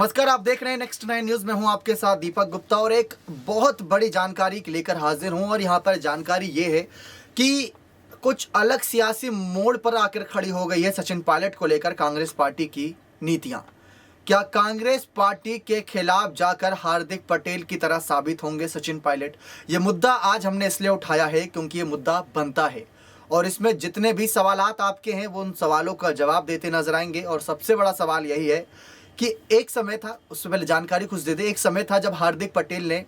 नमस्कार, आप देख रहे हैं नेक्स्ट 9 न्यूज में। हूं आपके साथ दीपक गुप्ता और एक बहुत बड़ी जानकारी लेकर हाजिर हूं। और यहां पर जानकारी ये है कि कुछ अलग सियासी मोड़ पर आकर खड़ी हो गई है सचिन पायलट को लेकर कांग्रेस पार्टी की नीतियां। क्या कांग्रेस पार्टी के खिलाफ जाकर हार्दिक पटेल की तरह साबित होंगे सचिन पायलट? ये मुद्दा आज हमने इसलिए उठाया है क्योंकि ये मुद्दा बनता है और इसमें जितने भी सवालात आपके हैं वो उन सवालों का जवाब देते नजर आएंगे। और सबसे बड़ा सवाल यही है कि एक समय था, उससे पहले जानकारी कुछ दे दे, एक समय था जब हार्दिक पटेल ने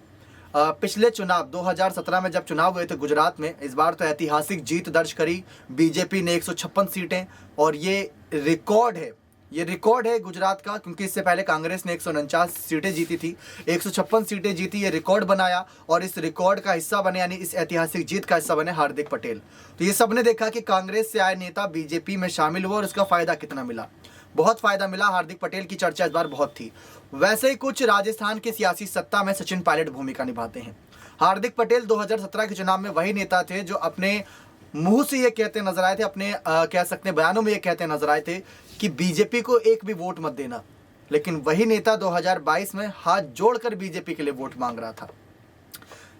पिछले चुनाव 2017 में जब चुनाव हुए थे गुजरात में, इस बार तो ऐतिहासिक जीत दर्ज करी बीजेपी ने 156 सीटें। और ये रिकॉर्ड है गुजरात का, क्योंकि इससे पहले कांग्रेस ने 149 सीटें जीती थी, 156 सीटें जीती। ये रिकॉर्ड बनाया और इस रिकॉर्ड का हिस्सा बने, यानी इस ऐतिहासिक जीत का हिस्सा बने हार्दिक पटेल। तो ये सबने देखा कि कांग्रेस से आए नेता बीजेपी में शामिल हुआ और उसका फायदा कितना मिला। बहुत फायदा मिला, हार्दिक पटेल की चर्चा इस बार बहुत थी। वैसे ही कुछ राजस्थान के सियासी सत्ता में सचिन पायलट भूमिका निभाते हैं। हार्दिक पटेल 2017 के चुनाव में वही नेता थे जो अपने मुंह से ये कहते नजर आए थे, अपने कह सकते हैं बयानों में ये कहते नजर आए थे कि बीजेपी को एक भी वोट मत देना। लेकिन वही नेता 2022 में हाथ जोड़कर बीजेपी के लिए वोट मांग रहा था।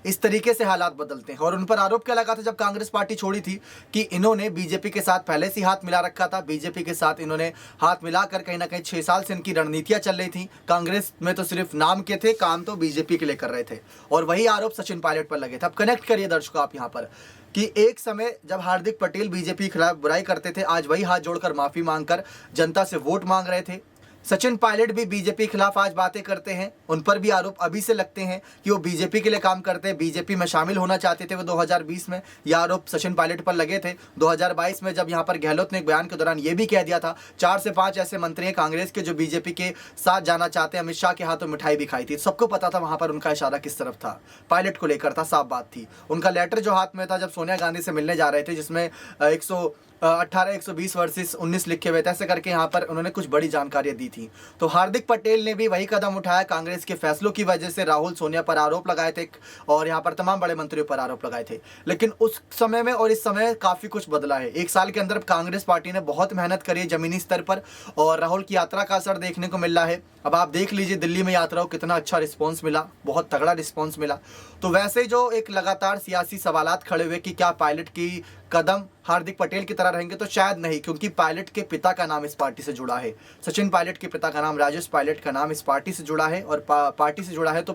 इस तरीके से हालात बदलते हैं। और उन पर आरोप क्या लगा था जब कांग्रेस पार्टी छोड़ी थी कि इन्होंने बीजेपी के साथ पहले से हाथ मिला रखा था। बीजेपी के साथ इन्होंने हाथ मिलाकर कहीं ना कहीं 6 साल से इनकी रणनीतियां चल रही थी। कांग्रेस में तो सिर्फ नाम के थे, काम तो बीजेपी के लिए कर रहे थे। और वही आरोप सचिन पायलट पर लगे थे। अब कनेक्ट करिए दर्शकों आप यहाँ पर कि एक समय जब हार्दिक पटेल बीजेपी के खिलाफ बुराई करते थे, आज वही हाथ जोड़कर माफी मांगकर जनता से वोट मांग रहे थे। सचिन पायलट भी बीजेपी के खिलाफ आज बातें करते हैं। उन पर भी आरोप अभी से लगते हैं कि वो बीजेपी के लिए काम करते हैं, बीजेपी में शामिल होना चाहते थे वो 2020 में। ये आरोप सचिन पायलट पर लगे थे 2022 में, जब यहाँ पर गहलोत ने एक बयान के दौरान ये भी कह दिया था 4 से 5 ऐसे मंत्री हैं कांग्रेस के जो बीजेपी के साथ जाना चाहते हैं। अमित शाह के हाथों मिठाई भी खाई थी। सबको पता था वहां पर उनका इशारा किस तरफ था, पायलट को लेकर था, साफ बात थी। उनका लेटर जो हाथ में था जब सोनिया गांधी से मिलने जा रहे थे, जिसमें 120 वर्सेस 19 लिखे हुए थे, ऐसे करके यहाँ पर उन्होंने कुछ बड़ी जानकारियां दी थी। तो हार्दिक पटेल ने भी वही कदम उठाया। कांग्रेस के फैसलों की वजह से राहुल सोनिया पर आरोप लगाए थे और यहाँ पर तमाम बड़े मंत्रियों पर आरोप लगाए थे। लेकिन उस समय में और इस समय काफी कुछ बदला है। 1 साल के अंदर कांग्रेस पार्टी ने बहुत मेहनत करी है जमीनी स्तर पर और राहुल की यात्रा का असर देखने को मिल रहा है। अब आप देख लीजिए दिल्ली में यात्रा को कितना अच्छा रिस्पॉन्स मिला, बहुत तगड़ा रिस्पॉन्स मिला। तो वैसे जो एक लगातार सियासी सवालात खड़े हुए कि क्या पायलट की कदम हार्दिक पटेल की तरह रहेंगे, तो शायद नहीं, क्योंकि पायलट के पिता का नाम इस पार्टी से जुड़ा है। सचिन पायलट के पिता का नाम राजेश पायलट का नाम इस पार्टी से जुड़ा है और पार्टी से जुड़ा है तो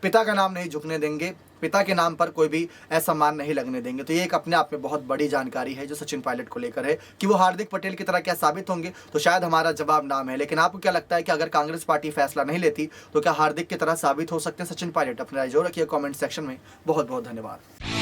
पिता का नाम नहीं झुकने देंगे, पिता के नाम पर कोई भी असम्मान नहीं लगने देंगे। तो ये एक अपने आप में बहुत बड़ी जानकारी है जो सचिन पायलट को लेकर है कि वो हार्दिक पटेल की तरह क्या साबित होंगे, तो शायद हमारा जवाब नाम है। लेकिन आपको क्या लगता है कि अगर कांग्रेस पार्टी फैसला नहीं लेती तो क्या हार्दिक की तरह साबित हो सकते हैं सचिन पायलट? अपनी राय जरूर रखिए कमेंट सेक्शन में। बहुत बहुत धन्यवाद।